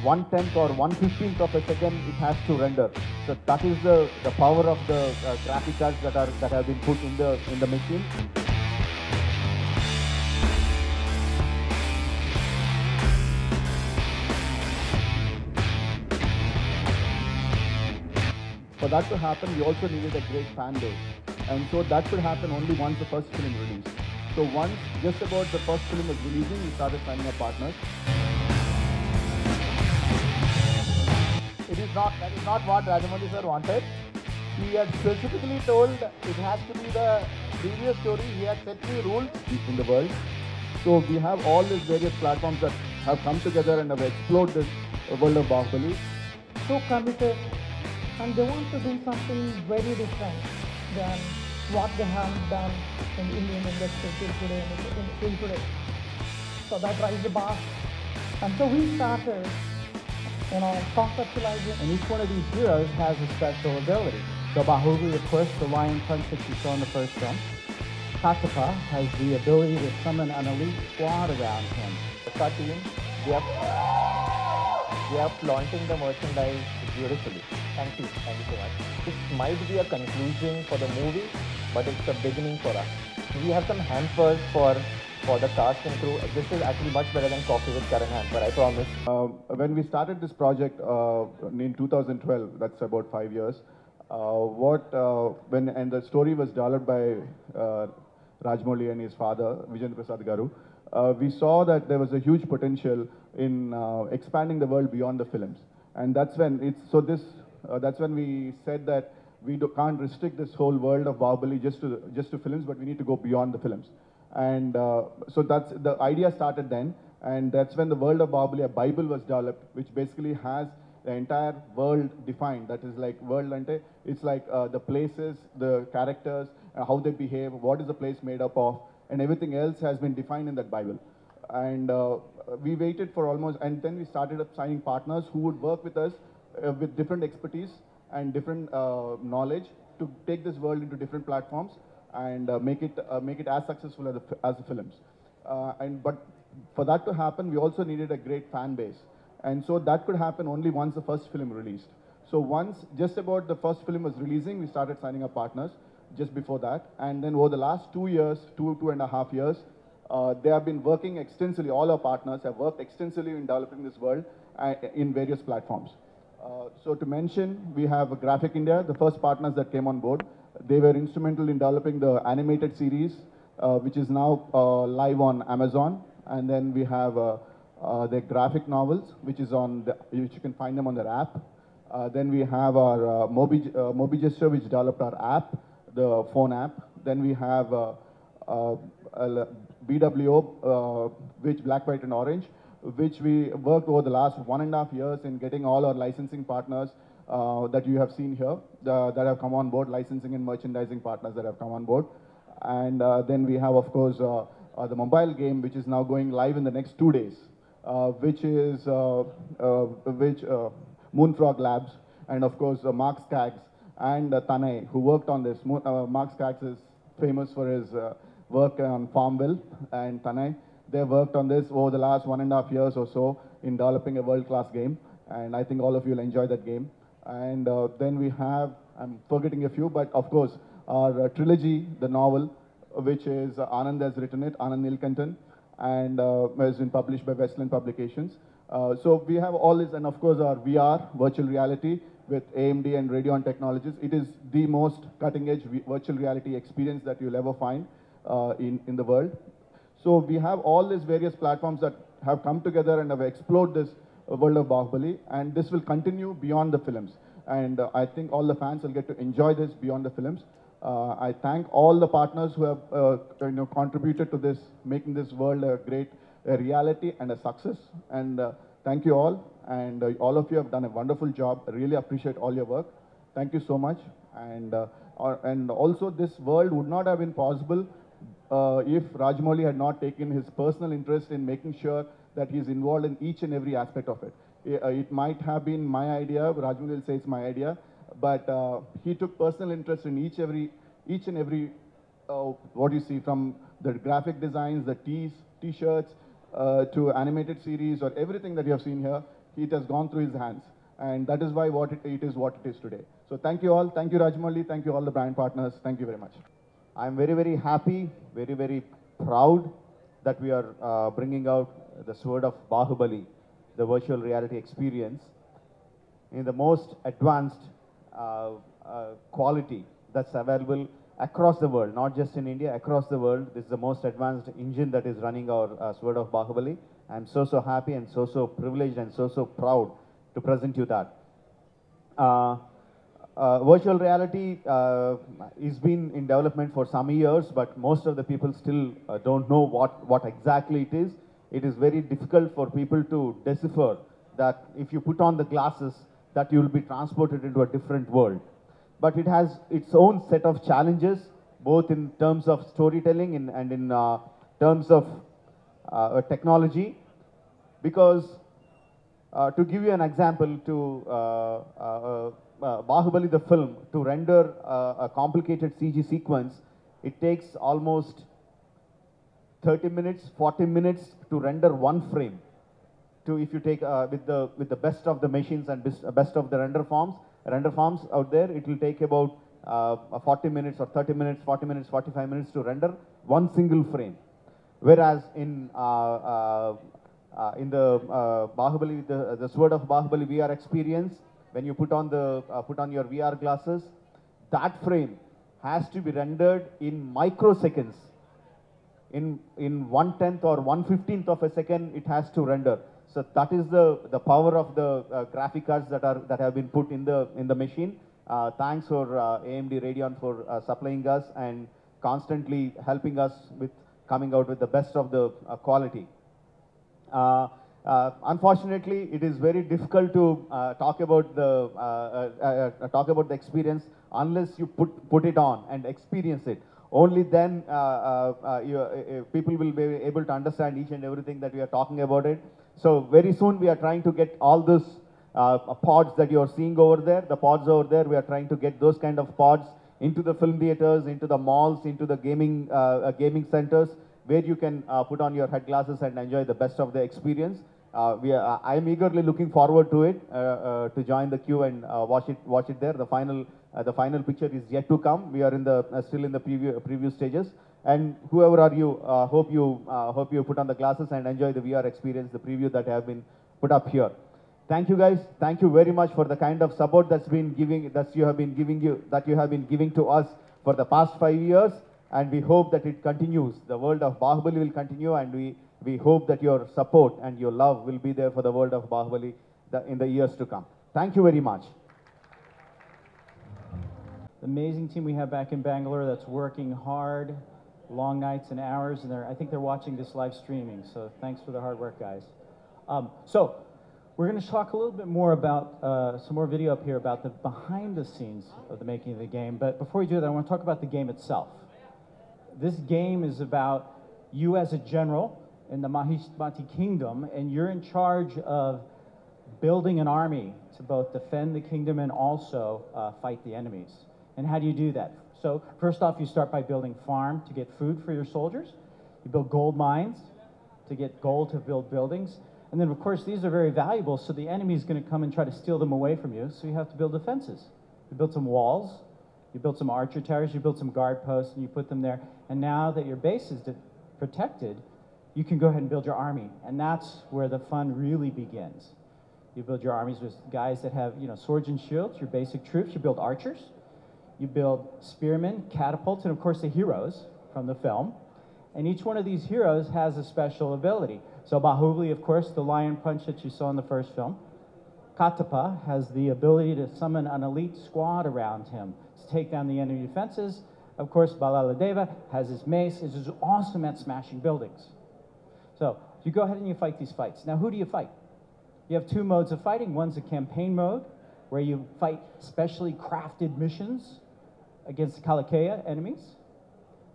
1/10 or 1/15th of a second it has to render. So that is the power of the graphic cards that have been put in the machine. For that to happen, we also needed a great fan base. And so that could happen only once the first film released. So once just about the first film was releasing, we started signing up partners. That is not what Rajamouli sir wanted. He had specifically told it has to be the previous story. He had set me rules In the world. So we have all these various platforms that have come together and have explored this world of Baahubali. So committed, and they want to do something very different than what they have done in Indian industry till today. So that drives the bar. And so we started, conceptualizing. and each one of these heroes has a special ability. So Baahubali, of course, the lion punch that you saw in the first film. Kataka has the ability to summon an elite squad around him. Our team, we are flaunting the merchandise beautifully. Thank you so much. This might be a conclusion for the movie, but it's a beginning for us. We have some hampers for the cast and crew. This is actually much better than Coffee with Karan hamper, I promise. When we started this project in 2012, that's about 5 years, and the story was developed by Rajamouli and his father, Vijay Prasad Garu, we saw that there was a huge potential in expanding the world beyond the films. And that's when that's when we said that we can't restrict this whole world of Baahubali just to films, but we need to go beyond the films. And so that's the idea started then, and that's when the world of Baahubali, a Bible was developed, which basically has the entire world defined. That is like world ante. It's like the places, the characters, how they behave, what is the place made up of, and everything else has been defined in that Bible. And we waited for almost, and then we started up signing partners who would work with us with different expertise and different knowledge to take this world into different platforms and make it as successful as the films. But for that to happen, we also needed a great fan base. And so that could happen only once the first film released. So once just about the first film was releasing, we started signing up partners just before that. And then over the last 2 years, 2.5 years, they have been working extensively, all our partners have worked extensively in developing this world in various platforms. So to mention, we have Graphic India, the first partners that came on board. They were instrumental in developing the animated series, which is now live on Amazon. And then we have the graphic novels, which you can find them on their app. Then we have our Mobi Gesture, which developed our app, the phone app. Then we have BWO, which Black, White and Orange, which we worked over the last 1.5 years in getting all our licensing partners that you have seen here that have come on board, licensing and merchandising partners that have come on board. And then we have, of course, the mobile game, which is now going live in the next 2 days, which is Moonfrog Labs, and of course Mark Skaggs and Tanay, who worked on this. Mark Skaggs is famous for his work on Farmville, and Tanay, they worked on this over the last 1.5 years or so in developing a world-class game, and I think all of you will enjoy that game. And then we have, I'm forgetting a few, but of course, our trilogy, the novel, which is Anand has written it, Anand Nilkantan, and has been published by Westland Publications. So we have all this, and of course our VR, virtual reality, with AMD and Radeon Technologies. It is the most cutting-edge virtual reality experience that you'll ever find in the world. So we have all these various platforms that have come together and have explored this world of Baahubali, and this will continue beyond the films. And I think all the fans will get to enjoy this beyond the films. I thank all the partners who have contributed to this, making this world a great reality and a success. And thank you all, and all of you have done a wonderful job. I really appreciate all your work. Thank you so much. And also, this world would not have been possible if Rajamouli had not taken his personal interest in making sure that he's involved in each and every aspect of it. It might have been my idea, Rajamouli will say it's my idea, but he took personal interest in each and every what you see, from the graphic designs, the T-shirts, to animated series, or everything that you have seen here. it has gone through his hands. And that is why it is what it is today. So thank you all. Thank you, Rajamouli. Thank you all the brand partners. Thank you very much. I'm very, very happy, very, very proud that we are bringing out the Sword of Baahubali, the virtual reality experience, in the most advanced quality that's available across the world, not just in India, across the world. This is the most advanced engine that is running our Sword of Baahubali. I'm so happy and so privileged and so proud to present you that. Virtual reality has been in development for some years, but most of the people still don't know what exactly it is. It is very difficult for people to decipher that if you put on the glasses, that you will be transported into a different world. But it has its own set of challenges, both in terms of storytelling and in terms of technology. Because to give you an example, Baahubali the film, to render a complicated CG sequence, it takes almost 30 minutes, 40 minutes to render one frame. If you take with the best of the machines and best of the render farms out there, it will take about 40 minutes or 30 minutes, 40 minutes, 45 minutes to render one single frame. Whereas in the Baahubali, the Sword of Baahubali VR experience, when you put on your VR glasses, that frame has to be rendered in microseconds. In 1/10 or 1/15 of a second, it has to render. So that is the power of the graphic cards that have been put in the machine. Thanks for AMD Radeon for supplying us and constantly helping us with coming out with the best of the quality. Unfortunately, it is very difficult to talk about the experience unless you put it on and experience it. Only then people will be able to understand each and everything that we are talking about it. So very soon we are trying to get all those pods that you are seeing over there, the pods over there, we are trying to get those kind of pods into the film theaters, into the malls, into the gaming centers, where you can put on your head glasses and enjoy the best of the experience. I am eagerly looking forward to it, to join the queue and watch it there. The final picture is yet to come. We are still in the preview stages. And whoever are you, hope you put on the glasses and enjoy the VR experience, the preview that have been put up here. Thank you guys. Thank you very much for the kind of support that you have been giving to us for the past 5 years. And we hope that it continues. The world of Baahubali will continue, and we hope that your support and your love will be there for the world of Baahubali in the years to come. Thank you very much. The amazing team we have back in Bangalore that's working hard, long nights and hours, and I think they're watching this live streaming, so thanks for the hard work, guys. So we're going to talk a little bit more about some more video up here about the behind the scenes of the making of the game. But before we do that, I want to talk about the game itself. This game is about you as a general in the Mahishmati kingdom, and you're in charge of building an army to both defend the kingdom and also fight the enemies. And how do you do that? So first off, you start by building farm to get food for your soldiers. You build gold mines to get gold to build buildings. And then, of course, these are very valuable, so the enemy is going to come and try to steal them away from you, so you have to build defenses. You build some walls, you build some archer towers, you build some guard posts, and you put them there. And now that your base is protected, you can go ahead and build your army. And that's where the fun really begins. You build your armies with guys that have, swords and shields, your basic troops. You build archers. You build spearmen, catapults, and of course the heroes from the film. And each one of these heroes has a special ability. So Baahubali, of course, the lion punch that you saw in the first film. Katapa has the ability to summon an elite squad around him to take down the enemy defenses. Of course, Balaladeva has his mace, is awesome at smashing buildings. So you go ahead and you fight these fights. Now, who do you fight? You have two modes of fighting. One's a campaign mode, where you fight specially crafted missions against Kalakea enemies.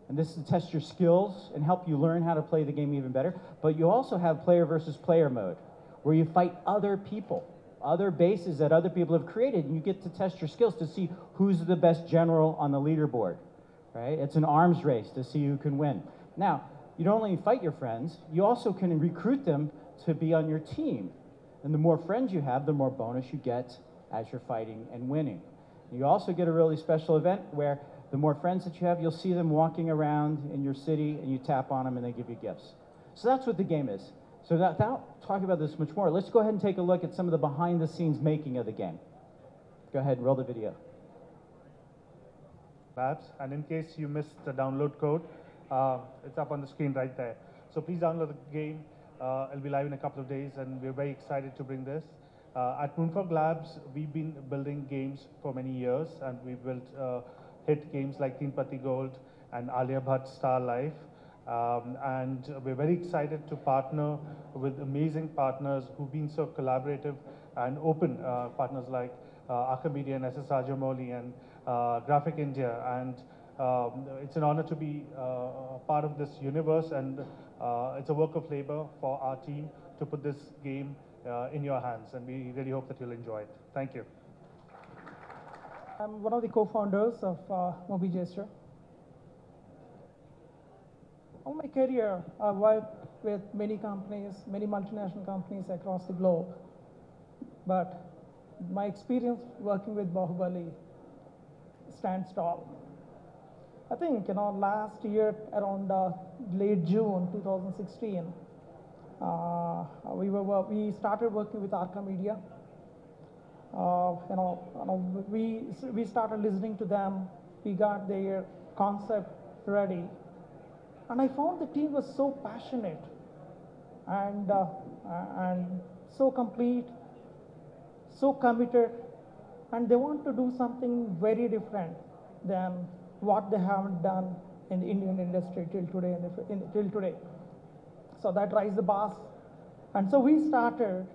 And this is to test your skills and help you learn how to play the game even better. But you also have player versus player mode, where you fight other people, other bases that other people have created, and you get to test your skills to see who's the best general on the leaderboard, right? It's an arms race to see who can win. Now, you don't only fight your friends, you also can recruit them to be on your team. And the more friends you have, the more bonus you get as you're fighting and winning. You also get a really special event where the more friends that you have, you'll see them walking around in your city and you tap on them and they give you gifts. So that's what the game is. So without talking about this much more, let's go ahead and take a look at some of the behind the scenes making of the game. Go ahead and roll the video. Labs, and in case you missed the download code, it's up on the screen right there. So please download the game. It'll be live in a couple of days, and we're very excited to bring this. At Moonfrog Labs, we've been building games for many years, and we've built hit games like Teen Patti Gold and Alia Bhatt's Star Life. And we're very excited to partner with amazing partners who've been so collaborative and open, partners like Media and SS Rajamouli and Graphic India. And it's an honor to be part of this universe, and it's a work of labor for our team to put this game in your hands, and we really hope that you'll enjoy it. Thank you. I'm one of the co-founders of Movie Gesture. All my career, I've worked with many companies, many multinational companies across the globe. But my experience working with Baahubali stands tall. I think, last year around late June 2016, we started working with Media. We started listening to them. We got their concept ready. And I found the team was so passionate and so complete, so committed, and they want to do something very different than what they haven't done in the Indian industry till today. So that raised the bar. And so we started,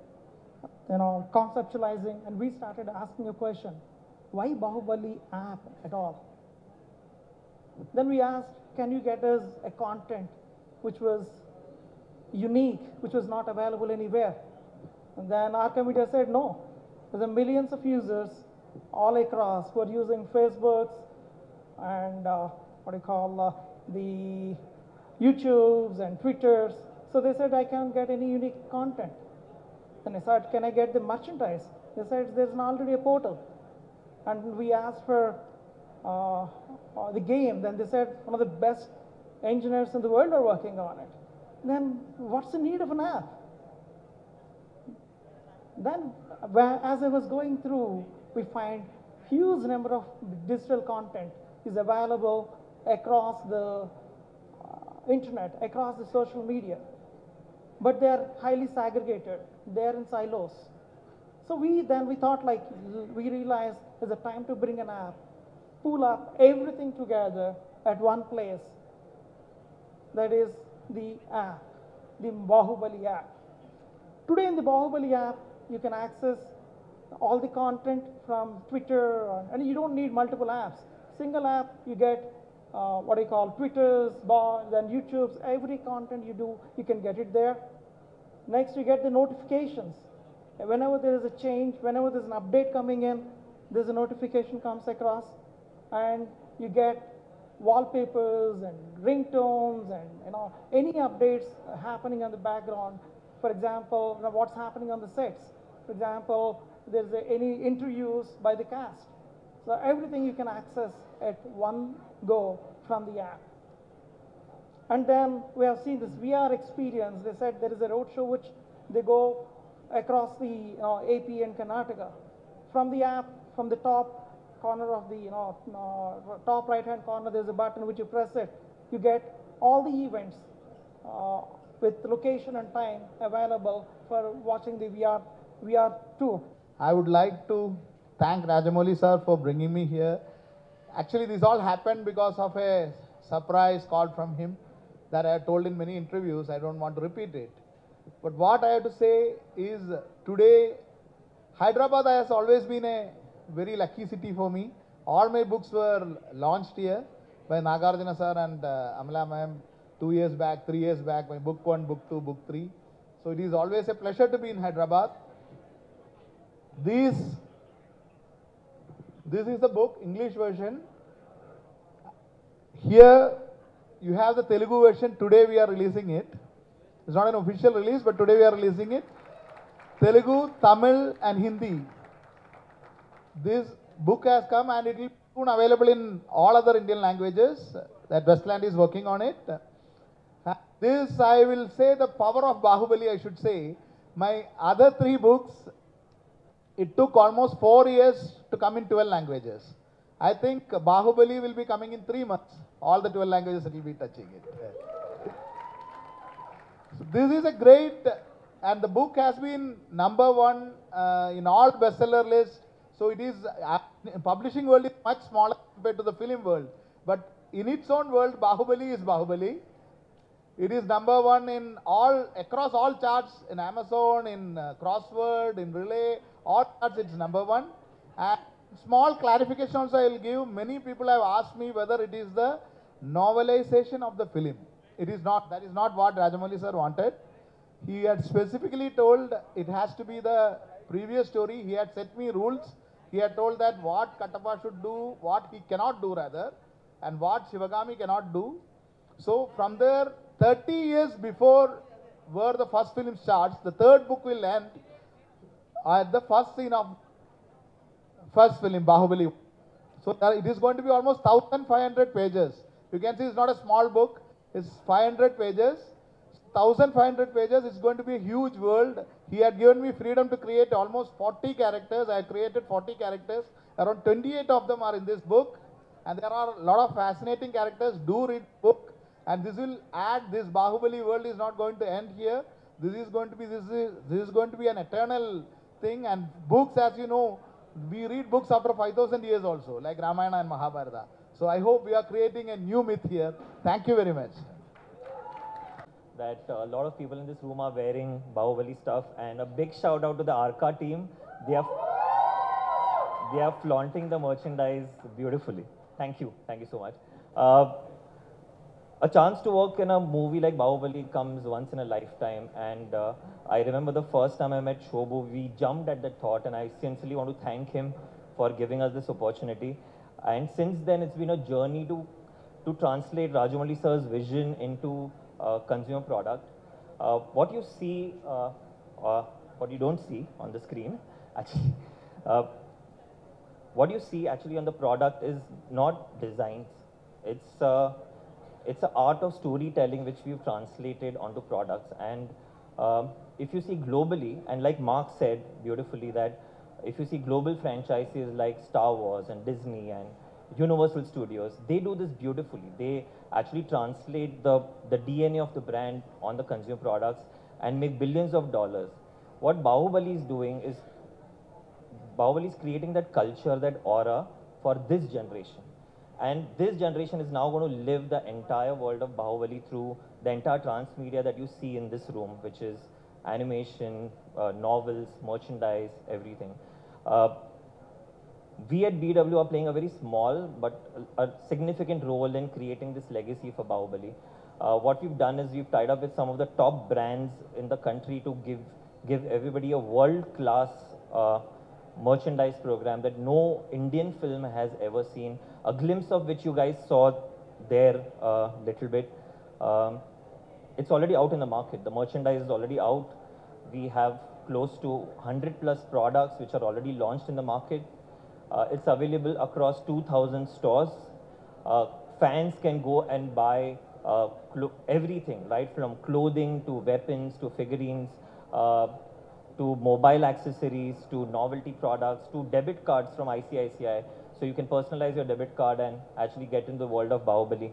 conceptualizing, and we started asking a question: why Baahubali app at all? Then we asked, can you get us a content which was unique, which was not available anywhere? And then Media said, no. There's millions of users all across who are using Facebooks and the YouTubes and Twitters. So they said, I can't get any unique content. Then I said, can I get the merchandise? They said, there's already a portal. And we asked for the game. Then they said, one of the best engineers in the world are working on it. Then what's the need of an app? Then as I was going through, we find huge number of digital content is available across the internet, across the social media. But they're highly segregated. They're in silos. So we thought, we realized there's a time to bring an app, pull up everything together at one place. That is the app, the Baahubali app. Today in the Baahubali app, you can access all the content from Twitter, and you don't need multiple apps. Single app, you get Twitters, then YouTubes, every content you do, you can get it there. Next, you get the notifications. Whenever there is a change, whenever there's an update coming in, there's a notification comes across, and you get wallpapers and ringtones and any updates happening on the background. For example, what's happening on the sets. For example, there's any interviews by the cast. So everything you can access at one go from the app. And then we have seen this VR experience. They said there is a road show which they go across the AP and Karnataka. From the app, from the top corner of the top right-hand corner, there's a button which you press it. You get all the events with location and time available for watching the VR tour. I would like to thank Rajamouli sir for bringing me here. Actually, this all happened because of a surprise call from him that I had told in many interviews. I don't want to repeat it. But what I have to say is, today, Hyderabad has always been a very lucky city for me. All my books were launched here by Nagarjuna sir and Amla ma'am 2 years back, 3 years back, my book 1, book 2, book 3. So it is always a pleasure to be in Hyderabad. This is the book, English version. Here you have the Telugu version. Today we are releasing it. It's not an official release, but today we are releasing it. Telugu, Tamil and Hindi. This book has come and it will be soon available in all other Indian languages that Westland is working on it. This, I will say, the power of Baahubali, I should say. My other 3 books, it took almost 4 years to come in 12 languages. I think Baahubali will be coming in 3 months. All the 12 languages it will be touching it. So this is a great, and the book has been #1 in all bestseller lists. So it is, publishing world is much smaller compared to the film world. But in its own world, Baahubali is Baahubali. It is #1 in all, across all charts, in Amazon, in Crossword, in Relay, all charts it's #1. And small clarification also I will give. Many people have asked me whether it is the novelization of the film. It is not. That is not what Rajamouli sir wanted. He had specifically told it has to be the previous story. He had set me rules. He had told that what Kattappa should do, what he cannot do rather, and what Shivagami cannot do. So from there, 30 years before where the first film starts, the third book will end at the first scene of first film, Baahubali. So it is going to be almost 1,500 pages. You can see it's not a small book. It's 500 pages. 1,500 pages. It's going to be a huge world. He had given me freedom to create almost 40 characters. I created 40 characters. Around 28 of them are in this book. And there are a lot of fascinating characters. Do read the book. And this will add, this Baahubali world is not going to end here. This is going to be an eternal thing. And books, as you know, we read books after 5,000 years also, like Ramayana and Mahabharata. So I hope we are creating a new myth here. Thank you very much. That a lot of people in this room are wearing Baahubali stuff, and a big shout out to the Arca team. They are flaunting the merchandise beautifully. Thank you so much. A chance to work in a movie like Baahubali comes once in a lifetime, and I remember the first time I met Shobhu, we jumped at that thought, and I sincerely want to thank him for giving us this opportunity. And since then, it's been a journey to translate Rajamouli sir's vision into consumer product. What you see, what you don't see on the screen, actually, what you see actually on the product is not designs. It's an art of storytelling which we've translated onto products. And if you see globally, and like Mark said beautifully, that if you see global franchises like Star Wars and Disney and Universal Studios, they do this beautifully. They actually translate the DNA of the brand on the consumer products and make billions of dollars. What Baahubali is doing is, Baahubali is creating that culture, that aura for this generation. And this generation is now going to live the entire world of Baahubali through the entire transmedia that you see in this room, which is animation, novels, merchandise, everything. We at BW are playing a very small but a significant role in creating this legacy for Baahubali. What we've done is we've tied up with some of the top brands in the country to give everybody a world-class merchandise program that no Indian film has ever seen, a glimpse of which you guys saw there a little bit. It's already out in the market. The merchandise is already out. We have close to 100+ products which are already launched in the market. It's available across 2,000 stores. Fans can go and buy everything, right from clothing to weapons to figurines, to mobile accessories, to novelty products, to debit cards from ICICI. So you can personalize your debit card and actually get into the world of Baahubali.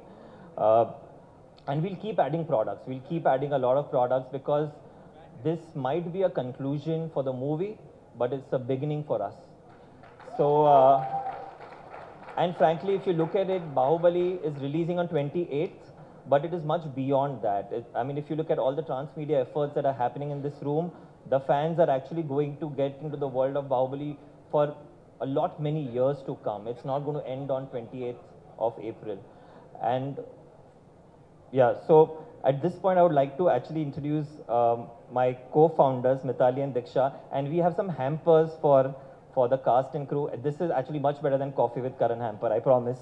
And we'll keep adding products. We'll keep adding a lot of products because this might be a conclusion for the movie, but it's a beginning for us. So, and frankly, if you look at it, Baahubali is releasing on 28th, but it is much beyond that. I mean, if you look at all the transmedia efforts that are happening in this room, the fans are actually going to get into the world of Baahubali for a lot many years to come. It's not going to end on 28th of April. And yeah, so at this point, I would like to actually introduce my co-founders, Mitali and Diksha, and we have some hampers for the cast and crew. This is actually much better than Coffee with Karan hamper, I promise.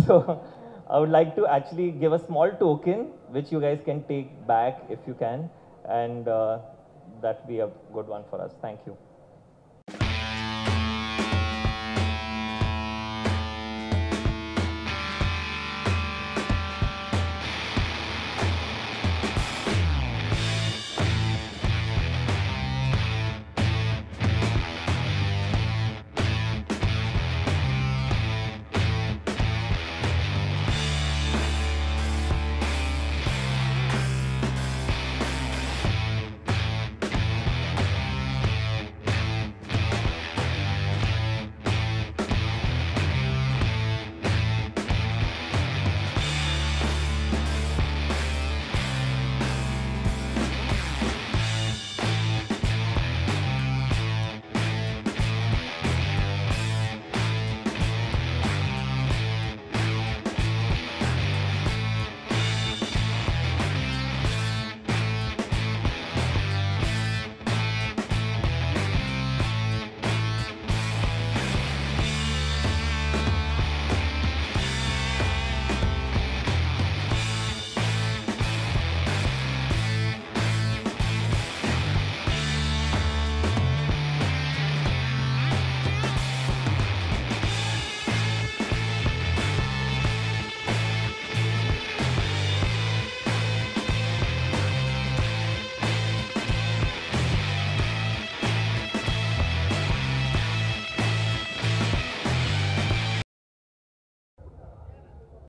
So I would like to actually give a small token, which you guys can take back if you can. And that be a good one for us. Thank you.